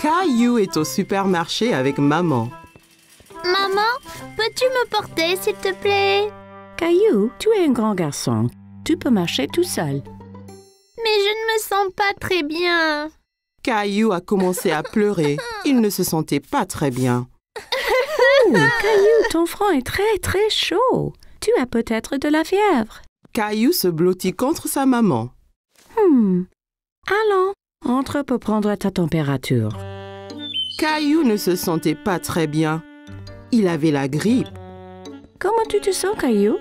Caillou est au supermarché avec maman. Maman, peux-tu me porter, s'il te plaît? Caillou, tu es un grand garçon. Tu peux marcher tout seul. Mais je ne me sens pas très bien. Caillou a commencé à pleurer. Il ne se sentait pas très bien. Oh, Caillou, ton front est très, très chaud. Tu as peut-être de la fièvre. Caillou se blottit contre sa maman. Allons, entre pour prendre ta température. Caillou ne se sentait pas très bien. Il avait la grippe. Comment tu te sens, Caillou?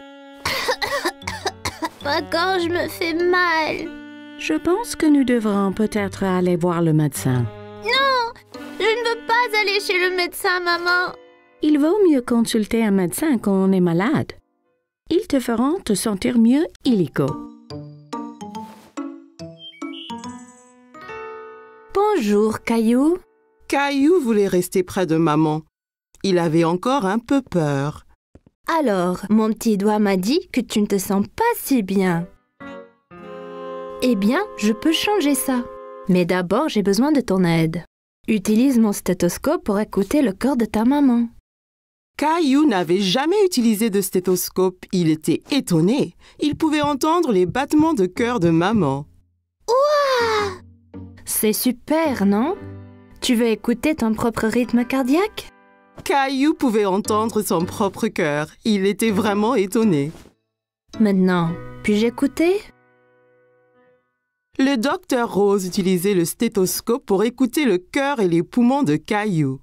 Ma gorge me fait mal. Je pense que nous devrons peut-être aller voir le médecin. Non, je ne veux pas aller chez le médecin, maman. Il vaut mieux consulter un médecin quand on est malade. Ils te feront te sentir mieux illico. Bonjour, Caillou. Caillou voulait rester près de maman. Il avait encore un peu peur. Alors, mon petit doigt m'a dit que tu ne te sens pas si bien. Eh bien, je peux changer ça. Mais d'abord, j'ai besoin de ton aide. Utilise mon stéthoscope pour écouter le cœur de ta maman. Caillou n'avait jamais utilisé de stéthoscope. Il était étonné. Il pouvait entendre les battements de cœur de maman. Ouah! C'est super, non? Tu veux écouter ton propre rythme cardiaque? Caillou pouvait entendre son propre cœur. Il était vraiment étonné. Maintenant, puis-je écouter? Le docteur Rose utilisait le stéthoscope pour écouter le cœur et les poumons de Caillou.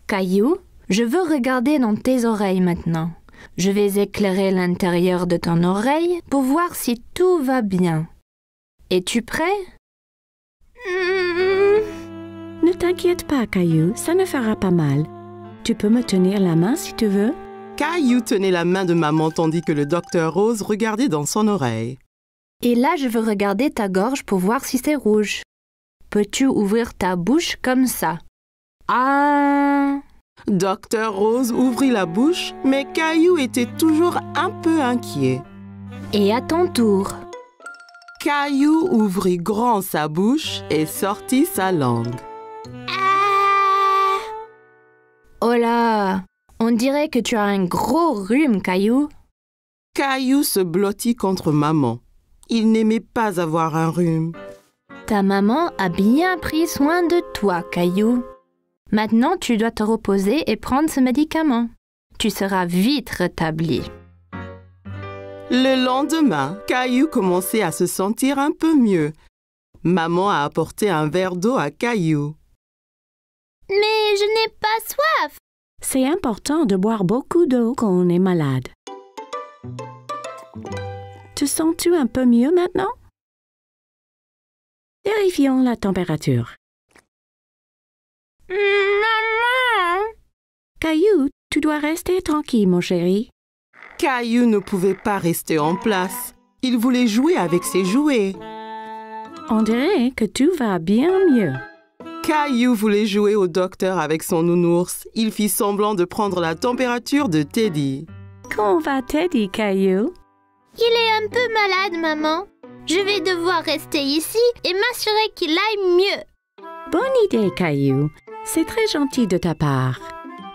Caillou, je veux regarder dans tes oreilles maintenant. Je vais éclairer l'intérieur de ton oreille pour voir si tout va bien. Es-tu prêt? Ne t'inquiète pas, Caillou, ça ne fera pas mal. Tu peux me tenir la main si tu veux. Caillou tenait la main de maman tandis que le docteur Rose regardait dans son oreille. Et là, je veux regarder ta gorge pour voir si c'est rouge. Peux-tu ouvrir ta bouche comme ça? Ah! Docteur Rose ouvrit la bouche, mais Caillou était toujours un peu inquiet. Et à ton tour. Caillou ouvrit grand sa bouche et sortit sa langue. Oh là! On dirait que tu as un gros rhume, Caillou. Caillou se blottit contre maman. Il n'aimait pas avoir un rhume. Ta maman a bien pris soin de toi, Caillou. Maintenant, tu dois te reposer et prendre ce médicament. Tu seras vite rétabli. Le lendemain, Caillou commençait à se sentir un peu mieux. Maman a apporté un verre d'eau à Caillou. Mais je n'ai pas soif. C'est important de boire beaucoup d'eau quand on est malade. Te sens-tu un peu mieux maintenant? Vérifions la température. Maman! Caillou, tu dois rester tranquille, mon chéri. Caillou ne pouvait pas rester en place. Il voulait jouer avec ses jouets. On dirait que tout va bien mieux. Caillou voulait jouer au docteur avec son nounours. Il fit semblant de prendre la température de Teddy. Comment va Teddy, Caillou? Il est un peu malade, maman. Je vais devoir rester ici et m'assurer qu'il aille mieux. Bonne idée, Caillou. C'est très gentil de ta part.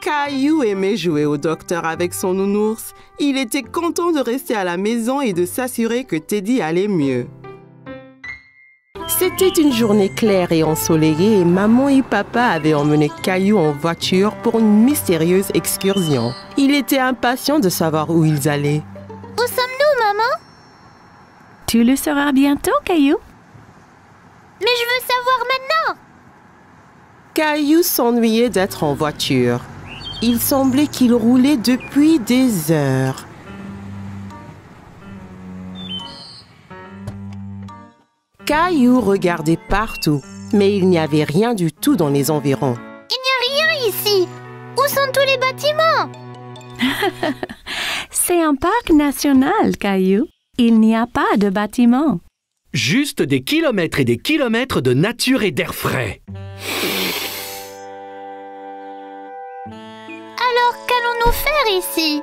Caillou aimait jouer au docteur avec son nounours. Il était content de rester à la maison et de s'assurer que Teddy allait mieux. C'était une journée claire et ensoleillée et maman et papa avaient emmené Caillou en voiture pour une mystérieuse excursion. Il était impatient de savoir où ils allaient. Où sommes-nous, maman? Tu le sauras bientôt, Caillou. Mais je veux savoir maintenant. Caillou s'ennuyait d'être en voiture. Il semblait qu'il roulait depuis des heures. Caillou regardait partout, mais il n'y avait rien du tout dans les environs. Il n'y a rien ici. Où sont tous les bâtiments? C'est un parc national, Caillou. Il n'y a pas de bâtiment. Juste des kilomètres et des kilomètres de nature et d'air frais. Alors, qu'allons-nous faire ici?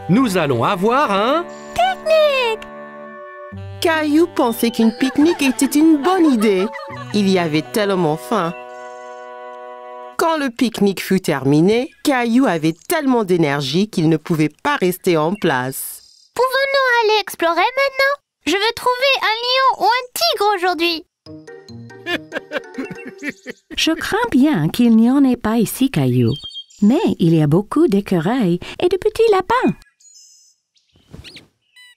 Nous allons avoir un... Pique-nique! Caillou pensait qu'une pique-nique était une bonne idée. Il y avait tellement faim. Quand le pique-nique fut terminé, Caillou avait tellement d'énergie qu'il ne pouvait pas rester en place. Pouvons-nous aller explorer maintenant? Je veux trouver un lion ou un tigre aujourd'hui. Je crains bien qu'il n'y en ait pas ici, Caillou. Mais il y a beaucoup d'écureuils et de petits lapins.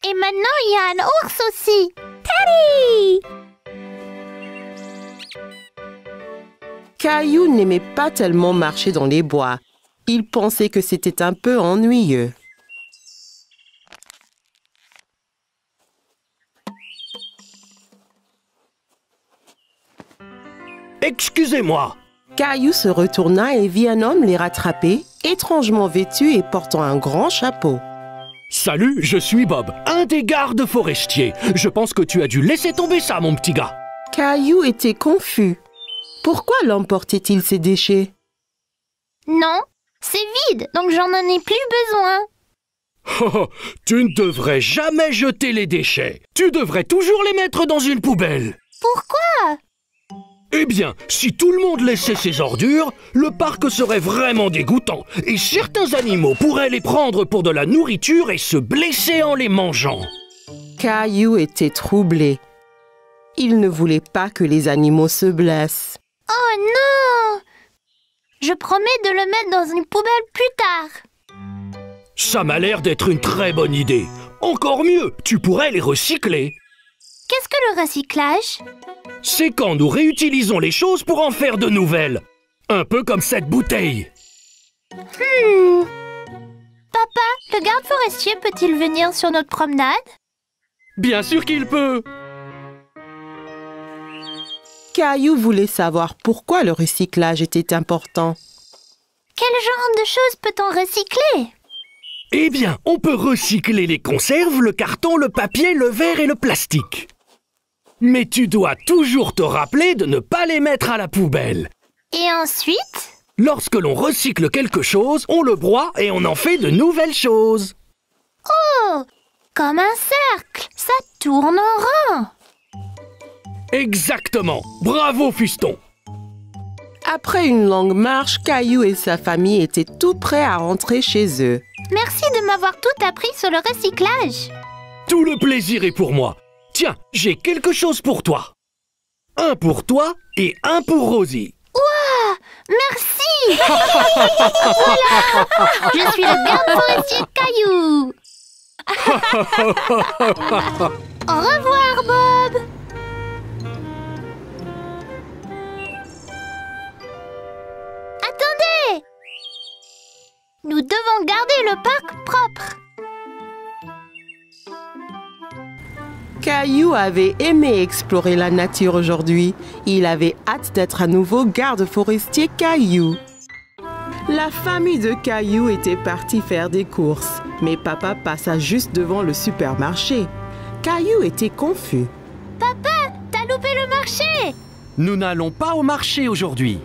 Et maintenant, il y a un ours aussi. Teddy! Caillou n'aimait pas tellement marcher dans les bois. Il pensait que c'était un peu ennuyeux. Excusez-moi. Caillou se retourna et vit un homme les rattraper, étrangement vêtu et portant un grand chapeau. Salut, je suis Bob, un des gardes forestiers. Je pense que tu as dû laisser tomber ça, mon petit gars. Caillou était confus. Pourquoi l'homme portait-il ses déchets? Non, c'est vide, donc j'en ai plus besoin. Oh, tu ne devrais jamais jeter les déchets. Tu devrais toujours les mettre dans une poubelle. Pourquoi? Eh bien, si tout le monde laissait ses ordures, le parc serait vraiment dégoûtant et certains animaux pourraient les prendre pour de la nourriture et se blesser en les mangeant. Caillou était troublé. Il ne voulait pas que les animaux se blessent. Oh non! Je promets de le mettre dans une poubelle plus tard. Ça m'a l'air d'être une très bonne idée. Encore mieux, tu pourrais les recycler. Qu'est-ce que le recyclage? C'est quand nous réutilisons les choses pour en faire de nouvelles. Un peu comme cette bouteille. Papa, le garde forestier peut-il venir sur notre promenade? Bien sûr qu'il peut. Caillou voulait savoir pourquoi le recyclage était important. Quel genre de choses peut-on recycler? Eh bien, on peut recycler les conserves, le carton, le papier, le verre et le plastique. Mais tu dois toujours te rappeler de ne pas les mettre à la poubelle. Et ensuite? Lorsque l'on recycle quelque chose, on le broie et on en fait de nouvelles choses. Oh! Comme un cercle, ça tourne en rond. Exactement. Bravo, fiston. Après une longue marche, Caillou et sa famille étaient tout prêts à rentrer chez eux. Merci de m'avoir tout appris sur le recyclage. Tout le plaisir est pour moi. Tiens, j'ai quelque chose pour toi. Un pour toi et un pour Rosie. Ouah! Merci! Voilà! Je suis le garde forestier Caillou. Au revoir, Bob. Attendez! Nous devons garder le parc propre. Caillou avait aimé explorer la nature aujourd'hui. Il avait hâte d'être à nouveau garde forestier Caillou. La famille de Caillou était partie faire des courses, mais papa passa juste devant le supermarché. Caillou était confus. Papa, t'as loupé le marché! Nous n'allons pas au marché aujourd'hui.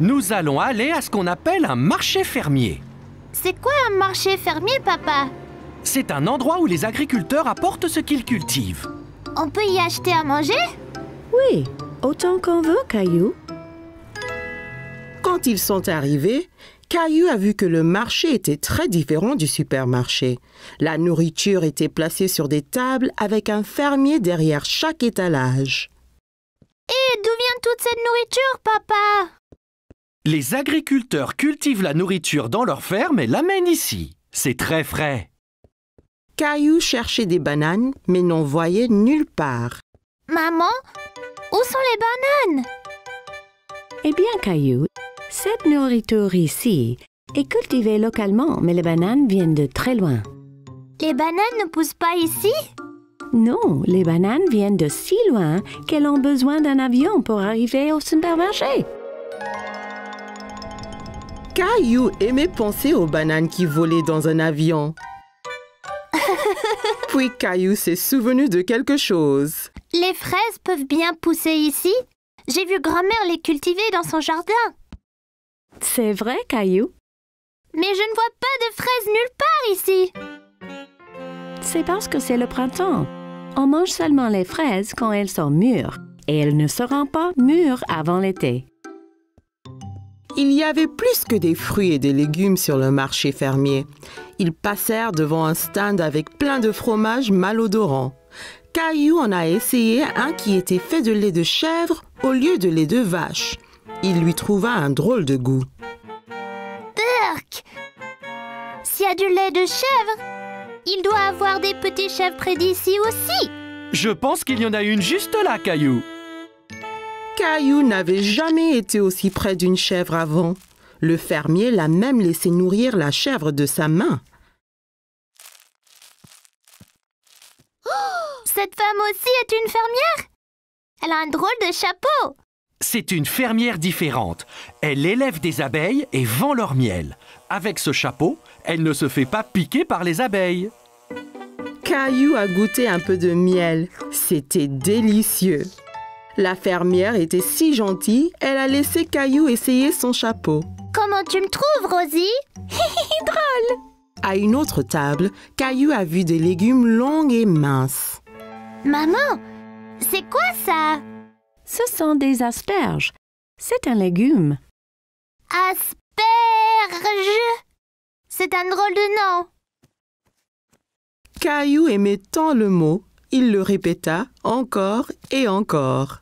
Nous allons aller à ce qu'on appelle un marché fermier. C'est quoi un marché fermier, papa? C'est un endroit où les agriculteurs apportent ce qu'ils cultivent. On peut y acheter à manger? Oui, autant qu'on veut, Caillou. Quand ils sont arrivés, Caillou a vu que le marché était très différent du supermarché. La nourriture était placée sur des tables avec un fermier derrière chaque étalage. Et d'où vient toute cette nourriture, papa? Les agriculteurs cultivent la nourriture dans leur ferme et l'amènent ici. C'est très frais. Caillou cherchait des bananes, mais n'en voyait nulle part. Maman, où sont les bananes? Eh bien, Caillou, cette nourriture ici est cultivée localement, mais les bananes viennent de très loin. Les bananes ne poussent pas ici? Non, les bananes viennent de si loin qu'elles ont besoin d'un avion pour arriver au supermarché. Caillou aimait penser aux bananes qui volaient dans un avion. Puis Caillou s'est souvenu de quelque chose. Les fraises peuvent bien pousser ici? J'ai vu grand-mère les cultiver dans son jardin. C'est vrai, Caillou? Mais je ne vois pas de fraises nulle part ici. C'est parce que c'est le printemps. On mange seulement les fraises quand elles sont mûres et elles ne seront pas mûres avant l'été. Il y avait plus que des fruits et des légumes sur le marché fermier. Ils passèrent devant un stand avec plein de fromages malodorants. Caillou en a essayé un qui était fait de lait de chèvre au lieu de lait de vache. Il lui trouva un drôle de goût. Urk! S'il y a du lait de chèvre, il doit avoir des petits chèvres près d'ici aussi. Je pense qu'il y en a une juste là, Caillou. Caillou n'avait jamais été aussi près d'une chèvre avant. Le fermier l'a même laissé nourrir la chèvre de sa main. Cette femme aussi est une fermière. Elle a un drôle de chapeau. C'est une fermière différente. Elle élève des abeilles et vend leur miel. Avec ce chapeau, elle ne se fait pas piquer par les abeilles. Caillou a goûté un peu de miel. C'était délicieux. La fermière était si gentille, elle a laissé Caillou essayer son chapeau. Comment tu me trouves, Rosie? Drôle. À une autre table, Caillou a vu des légumes longs et minces. Maman, c'est quoi ça? Ce sont des asperges. C'est un légume. Asperge. C'est un drôle de nom. Caillou aimait tant le mot, il le répéta encore et encore.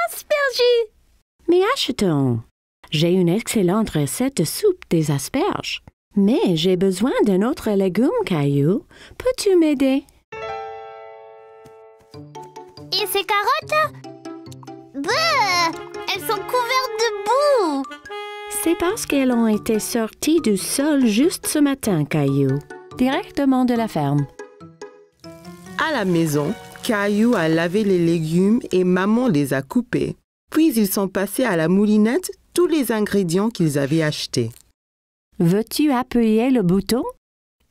Asperges. Mais achetons. J'ai une excellente recette de soupe des asperges. Mais j'ai besoin d'un autre légume, Caillou. Peux-tu m'aider? Et ces carottes? Bah, elles sont couvertes de boue. C'est parce qu'elles ont été sorties du sol juste ce matin, Caillou. Directement de la ferme. À la maison, Caillou a lavé les légumes et maman les a coupés. Puis ils sont passés à la moulinette tous les ingrédients qu'ils avaient achetés. Veux-tu appuyer le bouton?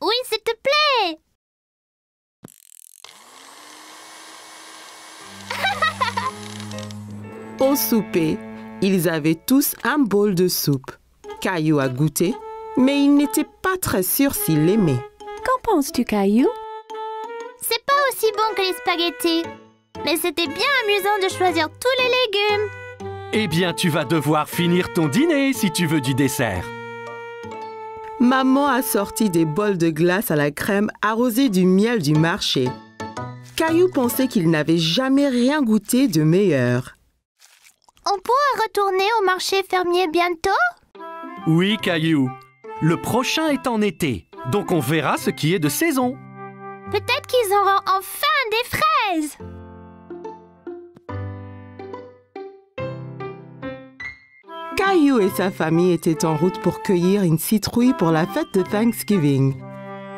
Oui, s'il te plaît. Au souper, ils avaient tous un bol de soupe. Caillou a goûté, mais il n'était pas très sûr s'il l'aimait. Qu'en penses-tu, Caillou? C'est pas aussi bon que les spaghettis. Mais c'était bien amusant de choisir tous les légumes. Eh bien, tu vas devoir finir ton dîner si tu veux du dessert. Maman a sorti des bols de glace à la crème arrosés du miel du marché. Caillou pensait qu'il n'avait jamais rien goûté de meilleur. On pourra retourner au marché fermier bientôt? Oui, Caillou. Le prochain est en été, donc on verra ce qui est de saison. Peut-être qu'ils auront enfin des fraises. Caillou et sa famille étaient en route pour cueillir une citrouille pour la fête de Thanksgiving.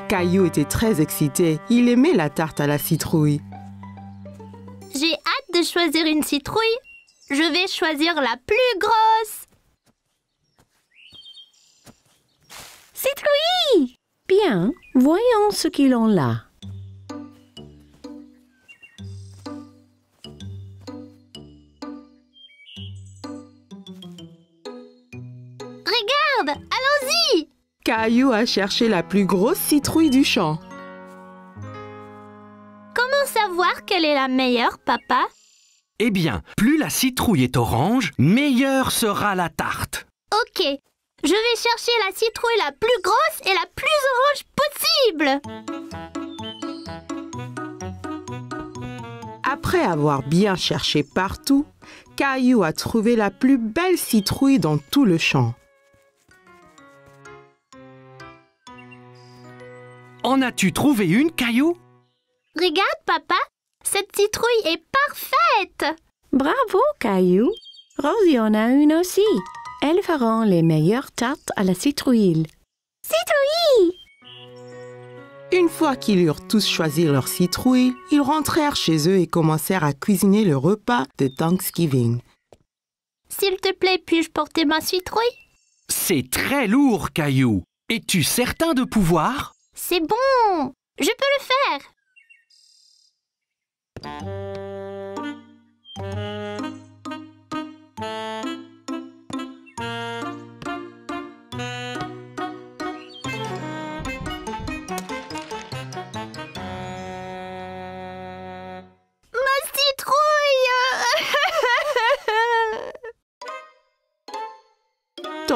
Caillou était très excité. Il aimait la tarte à la citrouille. J'ai hâte de choisir une citrouille. Je vais choisir la plus grosse. Citrouille! Bien, voyons ce qu'ils ont là. Regarde, allons-y! Caillou a cherché la plus grosse citrouille du champ. Comment savoir quelle est la meilleure, papa? Eh bien, plus la citrouille est orange, meilleure sera la tarte. Ok, je vais chercher la citrouille la plus grosse et la plus orange possible. Après avoir bien cherché partout, Caillou a trouvé la plus belle citrouille dans tout le champ. En as-tu trouvé une, Caillou? Regarde, papa, cette citrouille est parfaite. Bravo, Caillou. Rosie en a une aussi. Elles feront les meilleures tartes à la citrouille. Citrouille! Une fois qu'ils eurent tous choisi leur citrouille, ils rentrèrent chez eux et commencèrent à cuisiner le repas de Thanksgiving. S'il te plaît, puis-je porter ma citrouille? C'est très lourd, Caillou. Es-tu certain de pouvoir? C'est bon, je peux le faire.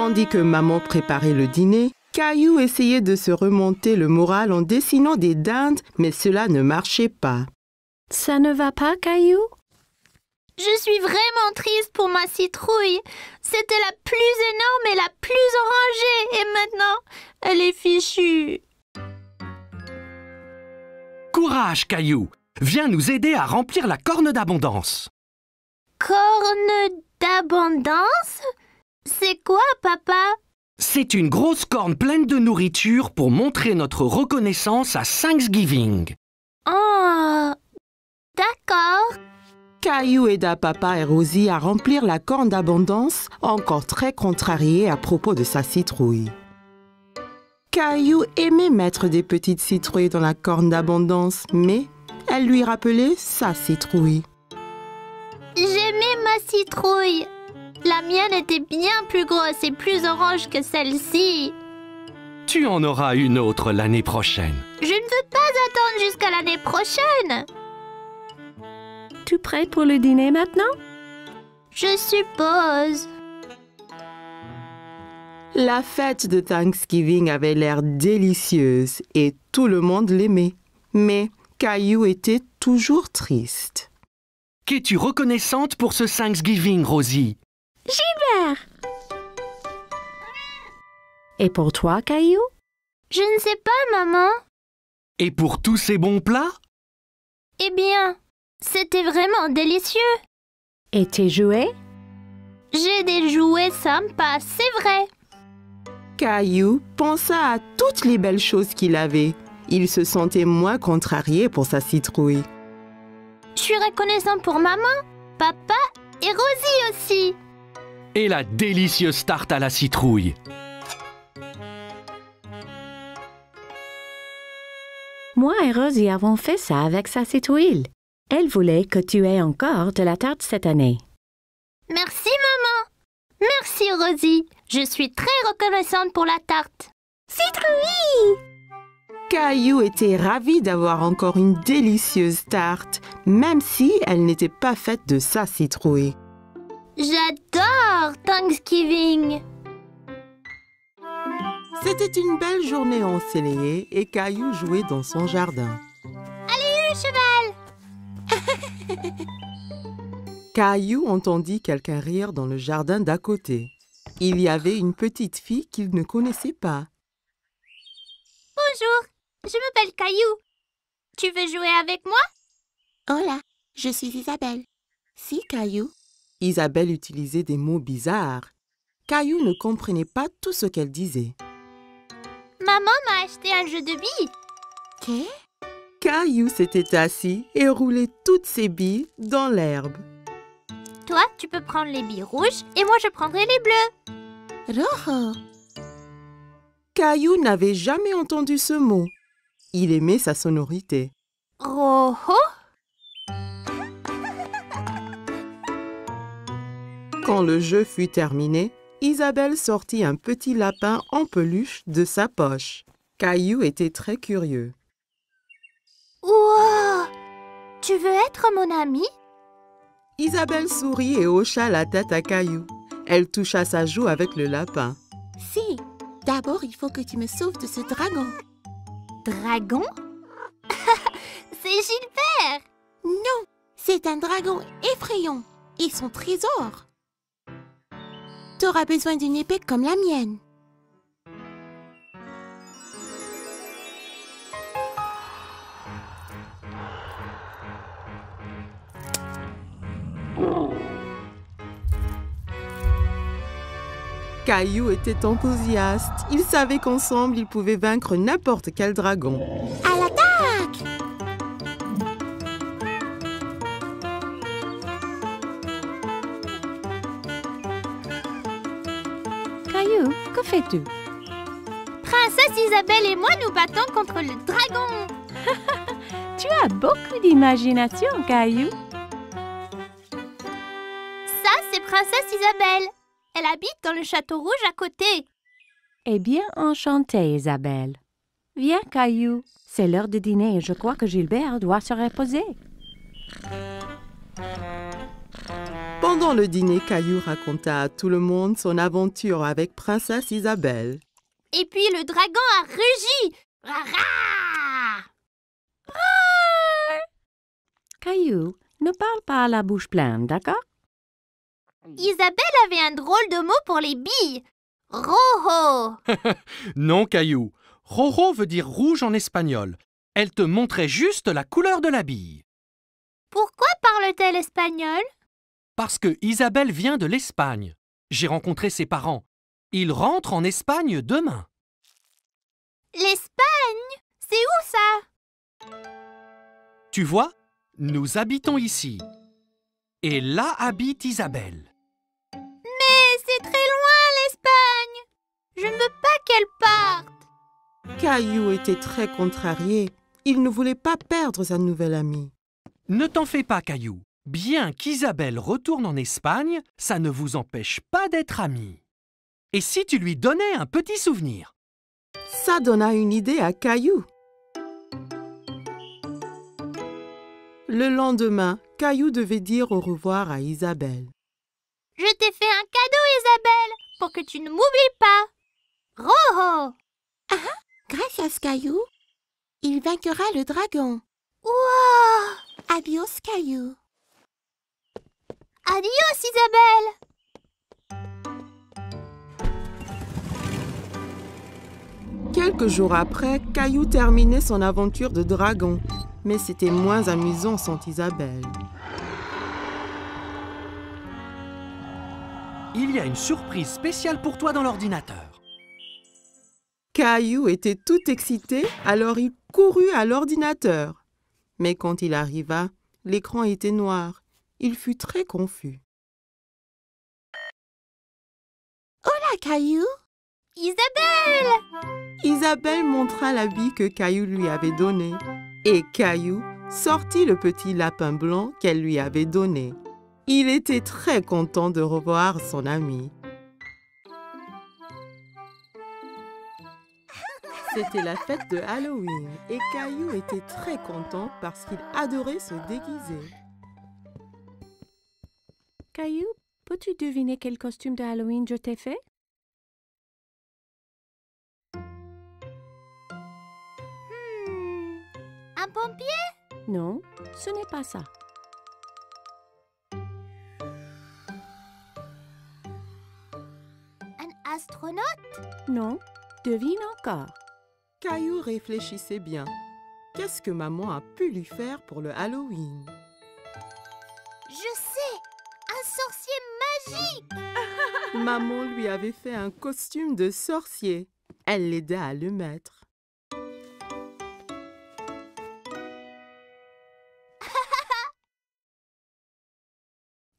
Tandis que maman préparait le dîner, Caillou essayait de se remonter le moral en dessinant des dindes, mais cela ne marchait pas. Ça ne va pas, Caillou? Je suis vraiment triste pour ma citrouille. C'était la plus énorme et la plus orangée. Et maintenant, elle est fichue. Courage, Caillou! Viens nous aider à remplir la corne d'abondance. Corne d'abondance? C'est quoi, papa? C'est une grosse corne pleine de nourriture pour montrer notre reconnaissance à Thanksgiving. Oh, d'accord. Caillou aida papa et Rosie à remplir la corne d'abondance, encore très contrarié à propos de sa citrouille. Caillou aimait mettre des petites citrouilles dans la corne d'abondance, mais elle lui rappelait sa citrouille. J'aimais ma citrouille. La mienne était bien plus grosse et plus orange que celle-ci. Tu en auras une autre l'année prochaine. Je ne veux pas attendre jusqu'à l'année prochaine. Tu prêt pour le dîner maintenant? Je suppose. La fête de Thanksgiving avait l'air délicieuse et tout le monde l'aimait. Mais Caillou était toujours triste. Qu'es-tu reconnaissante pour ce Thanksgiving, Rosie? Gilbert! Et pour toi, Caillou? Je ne sais pas, maman. Et pour tous ces bons plats? Eh bien, c'était vraiment délicieux. Et tes jouets? J'ai des jouets sympas, c'est vrai. Caillou pensa à toutes les belles choses qu'il avait. Il se sentait moins contrarié pour sa citrouille. Je suis reconnaissant pour maman, papa et Rosie aussi. Et la délicieuse tarte à la citrouille. Moi et Rosie avons fait ça avec sa citrouille. Elle voulait que tu aies encore de la tarte cette année. Merci, maman. Merci, Rosie. Je suis très reconnaissante pour la tarte. Citrouille! Caillou était ravi d'avoir encore une délicieuse tarte, même si elle n'était pas faite de sa citrouille. J'adore Thanksgiving. C'était une belle journée ensoleillée et Caillou jouait dans son jardin. Allez, le cheval! Caillou entendit quelqu'un rire dans le jardin d'à côté. Il y avait une petite fille qu'il ne connaissait pas. Bonjour, je m'appelle Caillou. Tu veux jouer avec moi? Hola, je suis Isabelle. Si, Caillou. Isabelle utilisait des mots bizarres. Caillou ne comprenait pas tout ce qu'elle disait. Maman m'a acheté un jeu de billes. Qu'est? Caillou s'était assis et roulait toutes ses billes dans l'herbe. Toi, tu peux prendre les billes rouges et moi, je prendrai les bleues. Rojo. Caillou n'avait jamais entendu ce mot. Il aimait sa sonorité. Rojo? Quand le jeu fut terminé, Isabelle sortit un petit lapin en peluche de sa poche. Caillou était très curieux. Wow! Tu veux être mon amie? Isabelle sourit et hocha la tête à Caillou. Elle toucha sa joue avec le lapin. Si, d'abord il faut que tu me sauves de ce dragon. Dragon? C'est Gilbert! Non, c'est un dragon effrayant et son trésor. Tu auras besoin d'une épée comme la mienne. Caillou était enthousiaste. Il savait qu'ensemble, ils pouvaient vaincre n'importe quel dragon. À l'attaque! Caillou, que fais-tu? Princesse Isabelle et moi nous battons contre le dragon. Tu as beaucoup d'imagination, Caillou. Ça, c'est Princesse Isabelle. Elle habite dans le château rouge à côté. Eh bien, enchantée, Isabelle. Viens, Caillou. C'est l'heure de dîner et je crois que Gilbert doit se reposer. Pendant le dîner, Caillou raconta à tout le monde son aventure avec Princesse Isabelle. Et puis le dragon a rugi. Rara! Caillou, ne parle pas à la bouche pleine, d'accord? Isabelle avait un drôle de mot pour les billes. Rojo. Non, Caillou. Rojo veut dire rouge en espagnol. Elle te montrait juste la couleur de la bille. Pourquoi parle-t-elle espagnol? Parce que Isabelle vient de l'Espagne. J'ai rencontré ses parents. Ils rentrent en Espagne demain. L'Espagne? C'est où ça? Tu vois, nous habitons ici. Et là habite Isabelle. Mais c'est très loin l'Espagne. Je ne veux pas qu'elle parte. Caillou était très contrarié. Il ne voulait pas perdre sa nouvelle amie. Ne t'en fais pas, Caillou. Bien qu'Isabelle retourne en Espagne, ça ne vous empêche pas d'être amis. Et si tu lui donnais un petit souvenir? Ça donna une idée à Caillou. Le lendemain, Caillou devait dire au revoir à Isabelle. Je t'ai fait un cadeau, Isabelle, pour que tu ne m'oublies pas. Rojo. Gracias, Caillou. Il vaincra le dragon. Wow. Adios, Caillou. Adios, Isabelle. Quelques jours après, Caillou terminait son aventure de dragon. Mais c'était moins amusant sans Isabelle. Il y a une surprise spéciale pour toi dans l'ordinateur. Caillou était tout excité, alors il courut à l'ordinateur. Mais quand il arriva, l'écran était noir. Il fut très confus. Hola, Caillou. Isabelle. Isabelle montra l'habit que Caillou lui avait donné. Et Caillou sortit le petit lapin blanc qu'elle lui avait donné. Il était très content de revoir son ami. C'était la fête de Halloween et Caillou était très content parce qu'il adorait se déguiser. Caillou, peux-tu deviner quel costume de Halloween je t'ai fait? Un pompier? Non, ce n'est pas ça. Un astronaute? Non, devine encore. Caillou réfléchissait bien. Qu'est-ce que maman a pu lui faire pour le Halloween? Je sais! Un sorcier magique! Maman lui avait fait un costume de sorcier. Elle l'aida à le mettre.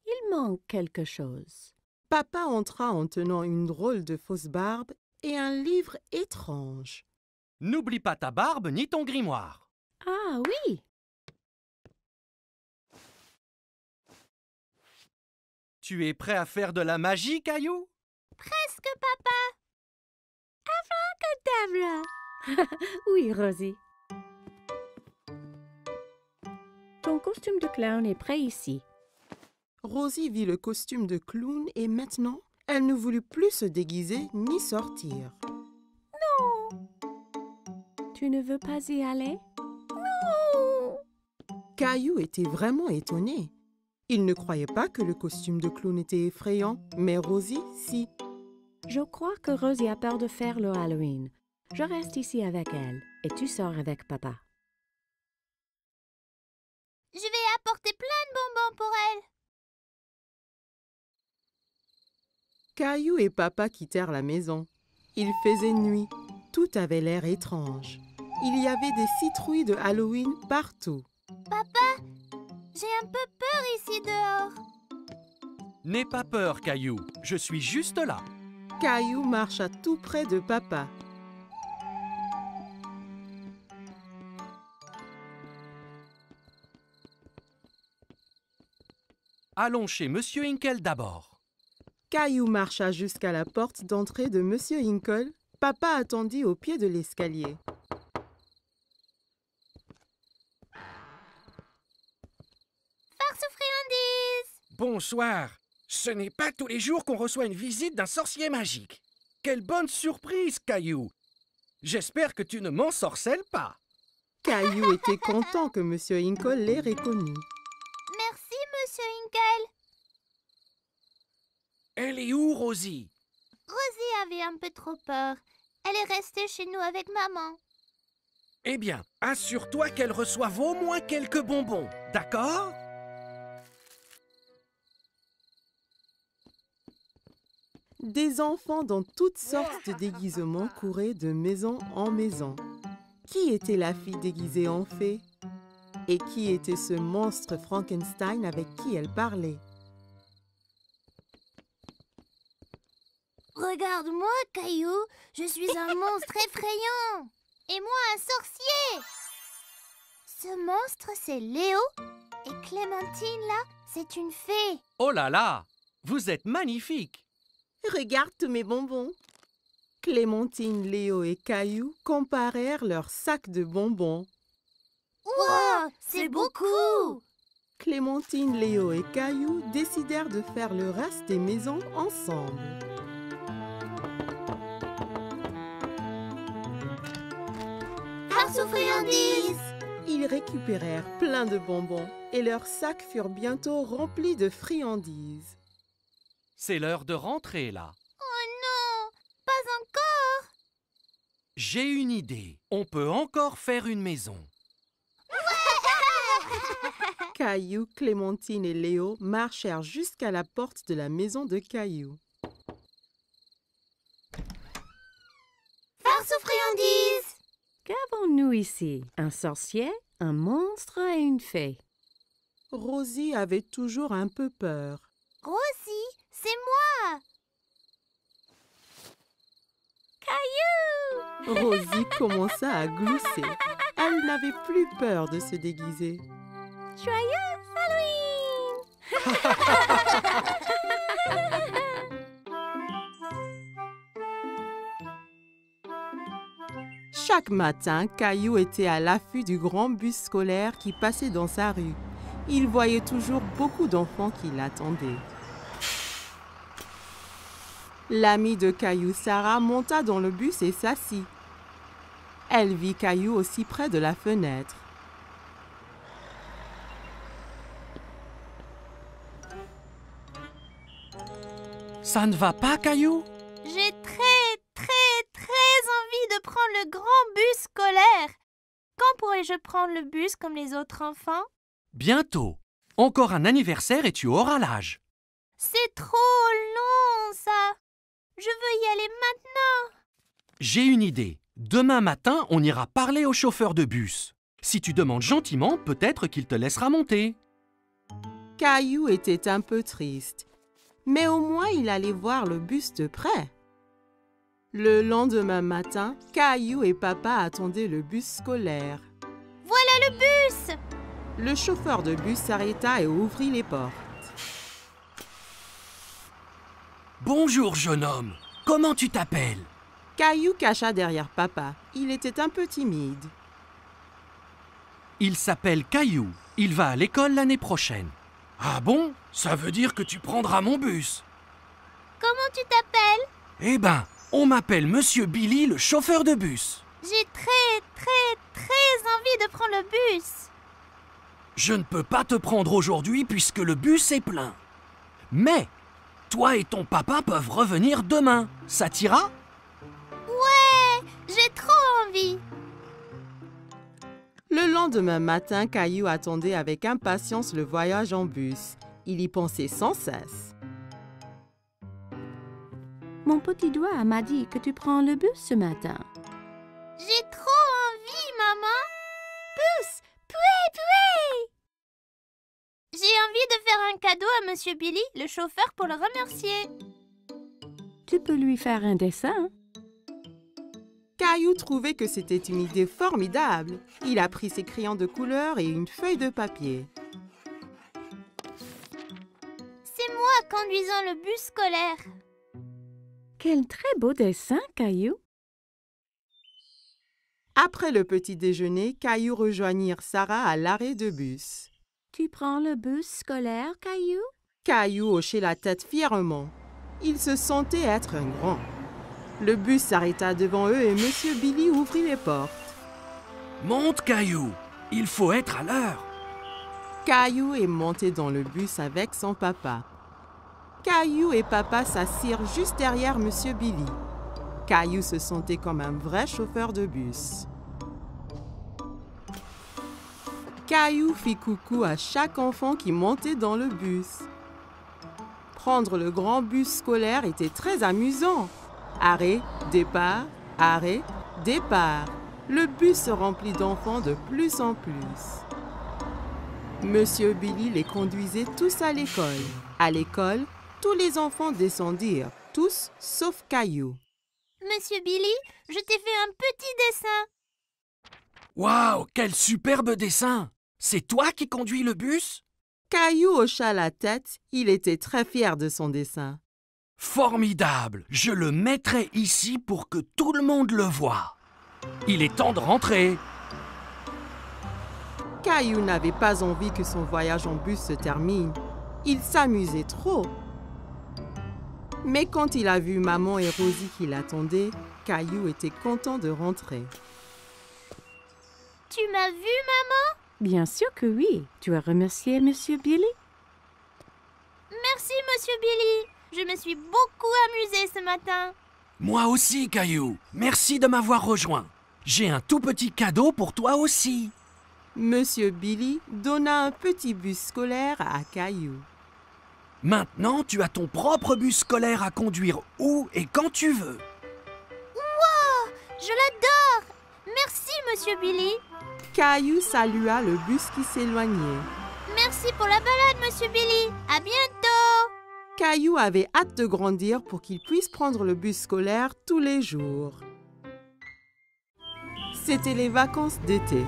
Il manque quelque chose. Papa entra en tenant une drôle de fausse barbe et un livre étrange. N'oublie pas ta barbe ni ton grimoire. Ah oui! Tu es prêt à faire de la magie, Caillou? Presque, papa! Oui, Rosie. Ton costume de clown est prêt ici. Rosie vit le costume de clown et maintenant, elle ne voulut plus se déguiser ni sortir. Tu ne veux pas y aller? Caillou était vraiment étonné. Il ne croyait pas que le costume de clown était effrayant, mais Rosie, si. Je crois que Rosie a peur de faire le Halloween. Je reste ici avec elle et tu sors avec papa. Je vais apporter plein de bonbons pour elle. Caillou et papa quittèrent la maison. Il faisait nuit. Tout avait l'air étrange. Il y avait des citrouilles de Halloween partout. Papa, j'ai un peu peur ici dehors. N'aie pas peur, Caillou. Je suis juste là. Caillou marcha tout près de papa. Allons chez Monsieur Hinkle d'abord. Caillou marcha jusqu'à la porte d'entrée de Monsieur Hinkle. Papa attendit au pied de l'escalier. Farce aux friandises! Bonsoir. Ce n'est pas tous les jours qu'on reçoit une visite d'un sorcier magique. Quelle bonne surprise, Caillou! J'espère que tu ne m'ensorcelles pas. Caillou était content que Monsieur Inkle l'ait reconnu. Merci, Monsieur Inkle. Elle est où, Rosie? Rosie avait un peu trop peur. Elle est restée chez nous avec maman. Eh bien, assure-toi qu'elle reçoive au moins quelques bonbons, d'accord? Des enfants dans toutes sortes de déguisements couraient de maison en maison. Qui était la fille déguisée en fée? Et qui était ce monstre Frankenstein avec qui elle parlait? Regarde-moi, Caillou. Je suis un monstre effrayant. Et moi, un sorcier. Ce monstre, c'est Léo. Et Clémentine, là, c'est une fée. Oh là là! Vous êtes magnifique! Regarde tous mes bonbons. Clémentine, Léo et Caillou comparèrent leurs sacs de bonbons. Wow, c'est beaucoup. Clémentine, Léo et Caillou décidèrent de faire le reste des maisons ensemble. Farce aux friandises. Ils récupérèrent plein de bonbons et leurs sacs furent bientôt remplis de friandises. C'est l'heure de rentrer, là. Oh non, pas encore. J'ai une idée. On peut encore faire une maison. Caillou, Clémentine et Léo marchèrent jusqu'à la porte de la maison de Caillou. Farce aux friandises. Qu'avons-nous ici? Un sorcier, un monstre et une fée. Rosie avait toujours un peu peur. Rosie, c'est moi. Caillou. Rosie commença à glousser. Elle n'avait plus peur de se déguiser. Joyeux Halloween. Chaque matin, Caillou était à l'affût du grand bus scolaire qui passait dans sa rue. Il voyait toujours beaucoup d'enfants qui l'attendaient. L'amie de Caillou, Sarah, monta dans le bus et s'assit. Elle vit Caillou aussi près de la fenêtre. Ça ne va pas, Caillou? J'ai très envie de prendre le grand bus scolaire. Quand pourrai-je prendre le bus comme les autres enfants? Bientôt. Encore un anniversaire et tu auras l'âge. C'est trop long, ça. Je veux y aller maintenant. J'ai une idée. Demain matin, on ira parler au chauffeur de bus. Si tu demandes gentiment, peut-être qu'il te laissera monter. Caillou était un peu triste, mais au moins il allait voir le bus de près. Le lendemain matin, Caillou et papa attendaient le bus scolaire. Voilà le bus. Le chauffeur de bus s'arrêta et ouvrit les portes. Bonjour, jeune homme. Comment tu t'appelles? Caillou cacha derrière papa. Il était un peu timide. Il s'appelle Caillou. Il va à l'école l'année prochaine. Ah bon? Ça veut dire que tu prendras mon bus. Comment tu t'appelles? Eh ben, on m'appelle Monsieur Billy, le chauffeur de bus. J'ai très envie de prendre le bus. Je ne peux pas te prendre aujourd'hui puisque le bus est plein. Mais, toi et ton papa peuvent revenir demain. Ça t'ira? Ouais, j'ai trop envie. Le lendemain matin, Caillou attendait avec impatience le voyage en bus. Il y pensait sans cesse. Mon petit doigt m'a dit que tu prends le bus ce matin. J'ai trop envie, maman. Bus, pouet. J'ai envie de faire un cadeau à Monsieur Billy, le chauffeur, pour le remercier. Tu peux lui faire un dessin. Caillou trouvait que c'était une idée formidable. Il a pris ses crayons de couleur et une feuille de papier. C'est moi conduisant le bus scolaire. Quel très beau dessin, Caillou. Après le petit déjeuner, Caillou rejoignit Sarah à l'arrêt de bus. Tu prends le bus scolaire, Caillou? Caillou hochait la tête fièrement. Il se sentait être un grand. Le bus s'arrêta devant eux et Monsieur Billy ouvrit les portes. Monte, Caillou, il faut être à l'heure. Caillou est monté dans le bus avec son papa. Caillou et papa s'assirent juste derrière Monsieur Billy. Caillou se sentait comme un vrai chauffeur de bus. Caillou fit coucou à chaque enfant qui montait dans le bus. Prendre le grand bus scolaire était très amusant. Arrêt, départ, arrêt, départ. Le bus se remplit d'enfants de plus en plus. Monsieur Billy les conduisait tous à l'école. À l'école, tous les enfants descendirent, tous sauf Caillou. Monsieur Billy, je t'ai fait un petit dessin. Waouh, quel superbe dessin! C'est toi qui conduis le bus? Caillou hocha la tête, il était très fier de son dessin. Formidable! Je le mettrai ici pour que tout le monde le voie. Il est temps de rentrer. Caillou n'avait pas envie que son voyage en bus se termine. Il s'amusait trop. Mais quand il a vu maman et Rosie qui l'attendaient, Caillou était content de rentrer. Tu m'as vu, maman? Bien sûr que oui. Tu as remercié Monsieur Billy? Merci, Monsieur Billy. Je me suis beaucoup amusée ce matin. Moi aussi, Caillou. Merci de m'avoir rejoint. J'ai un tout petit cadeau pour toi aussi. Monsieur Billy donna un petit bus scolaire à Caillou. Maintenant, tu as ton propre bus scolaire à conduire où et quand tu veux. Wow, je l'adore. Merci, Monsieur Billy. Caillou salua le bus qui s'éloignait. Merci pour la balade, Monsieur Billy. À bientôt. Caillou avait hâte de grandir pour qu'il puisse prendre le bus scolaire tous les jours. C'était les vacances d'été.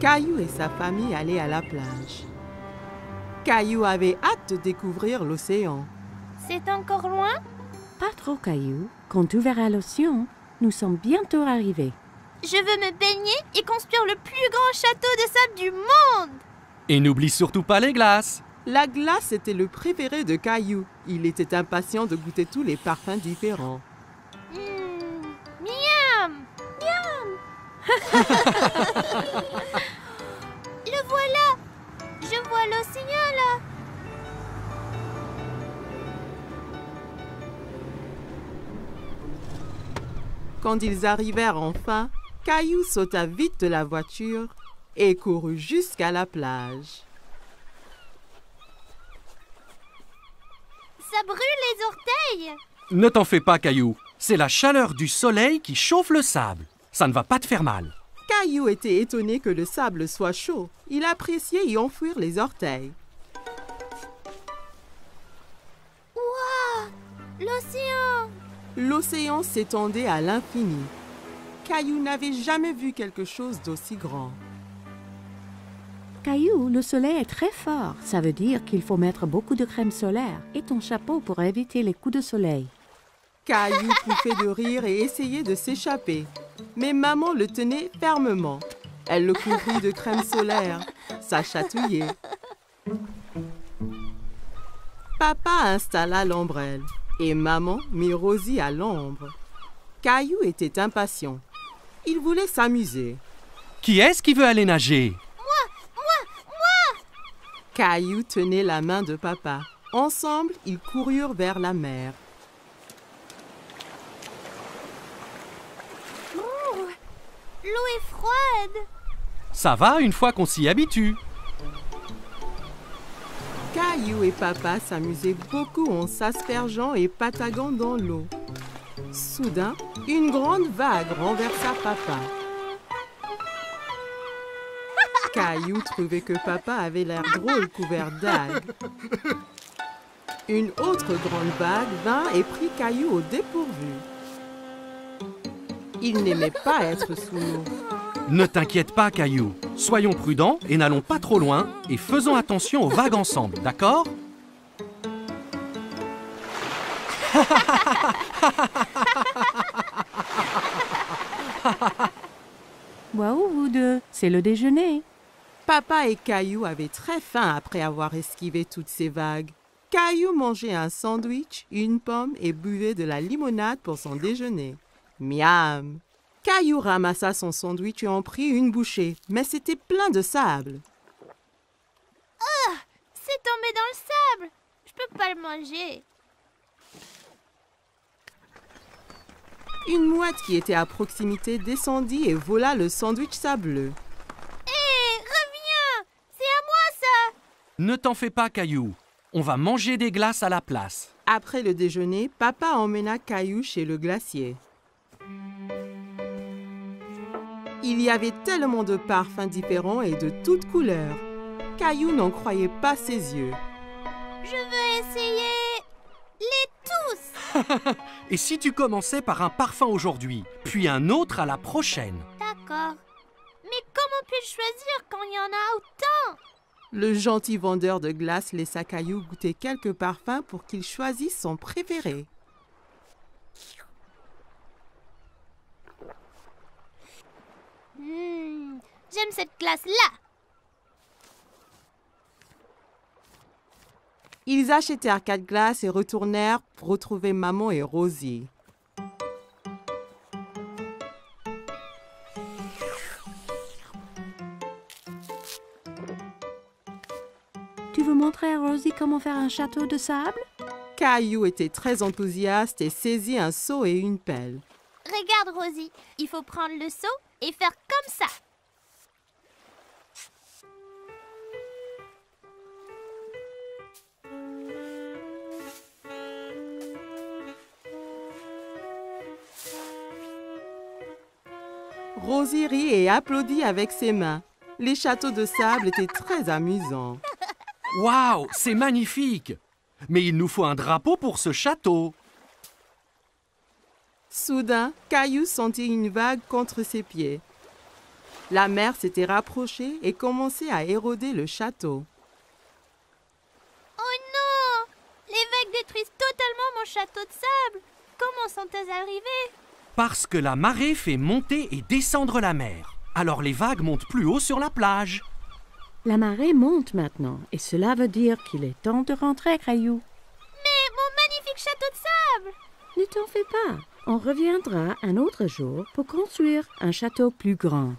Caillou et sa famille allaient à la plage. Caillou avait hâte de découvrir l'océan. C'est encore loin? Pas trop, Caillou. Quand tu verras l'océan, nous sommes bientôt arrivés. Je veux me baigner et construire le plus grand château de sable du monde. Et n'oublie surtout pas les glaces. La glace était le préféré de Caillou. Il était impatient de goûter tous les parfums différents. Miam! Miam! Le voilà! Je vois l'océan là! Quand ils arrivèrent enfin, Caillou sauta vite de la voiture et courut jusqu'à la plage. Ça brûle les orteils! Ne t'en fais pas, Caillou. C'est la chaleur du soleil qui chauffe le sable. Ça ne va pas te faire mal. Caillou était étonné que le sable soit chaud. Il appréciait y enfouir les orteils. Waouh! L'océan! L'océan s'étendait à l'infini. Caillou n'avait jamais vu quelque chose d'aussi grand. Caillou, le soleil est très fort. Ça veut dire qu'il faut mettre beaucoup de crème solaire et ton chapeau pour éviter les coups de soleil. Caillou pouffait de rire et essayait de s'échapper. Mais maman le tenait fermement. Elle le couvrit de crème solaire. Ça chatouillait. Papa installa l'ombrelle et maman mit Rosie à l'ombre. Caillou était impatient. Il voulait s'amuser. Qui est-ce qui veut aller nager? Caillou tenait la main de papa. Ensemble, ils coururent vers la mer. L'eau est froide! Ça va une fois qu'on s'y habitue. Caillou et papa s'amusaient beaucoup en s'aspergeant et pataguant dans l'eau. Soudain, une grande vague renversa papa. Caillou trouvait que papa avait l'air drôle couvert d'algues. Une autre grande vague vint et prit Caillou au dépourvu. Il n'aimait pas être sous l'eau. Ne t'inquiète pas, Caillou. Soyons prudents et n'allons pas trop loin et faisons attention aux vagues ensemble, d'accord? Waouh, vous deux, c'est le déjeuner. Papa et Caillou avaient très faim après avoir esquivé toutes ces vagues. Caillou mangeait un sandwich, une pomme et buvait de la limonade pour son déjeuner. Miam! Caillou ramassa son sandwich et en prit une bouchée, mais c'était plein de sable. C'est tombé dans le sable. Je peux pas le manger. Une mouette qui était à proximité descendit et vola le sandwich sableux. Hé, reviens! C'est à moi ça! Ne t'en fais pas, Caillou. On va manger des glaces à la place. Après le déjeuner, papa emmena Caillou chez le glacier. Il y avait tellement de parfums différents et de toutes couleurs. Caillou n'en croyait pas ses yeux. Je veux essayer les tous. Et si tu commençais par un parfum aujourd'hui, puis un autre à la prochaine? D'accord. Mais comment puis-je choisir quand il y en a autant? Le gentil vendeur de glace laissa Caillou goûter quelques parfums pour qu'il choisisse son préféré. J'aime cette glace-là. Ils achetèrent 4 glaces et retournèrent pour retrouver Maman et Rosie. Tu veux montrer à Rosie comment faire un château de sable? Caillou était très enthousiaste et saisit un seau et une pelle. Regarde, Rosie. Il faut prendre le seau et faire comme ça. Rosie rit et applaudit avec ses mains. Les châteaux de sable étaient très amusants. Waouh, c'est magnifique! Mais il nous faut un drapeau pour ce château. Soudain, Caillou sentit une vague contre ses pieds. La mer s'était rapprochée et commençait à éroder le château. Oh non! Les vagues détruisent totalement mon château de sable. Comment sont-elles arrivées? Parce que la marée fait monter et descendre la mer. Alors les vagues montent plus haut sur la plage. La marée monte maintenant et cela veut dire qu'il est temps de rentrer, Caillou. Mais mon magnifique château de sable! Ne t'en fais pas. On reviendra un autre jour pour construire un château plus grand.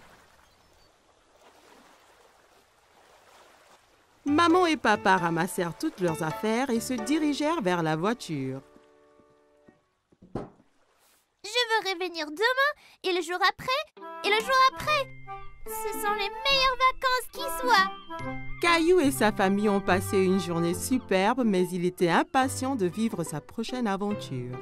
Maman et papa ramassèrent toutes leurs affaires et se dirigèrent vers la voiture. Je veux revenir demain et le jour après et le jour après. Ce sont les meilleures vacances qui soient. Caillou et sa famille ont passé une journée superbe, mais il était impatient de vivre sa prochaine aventure.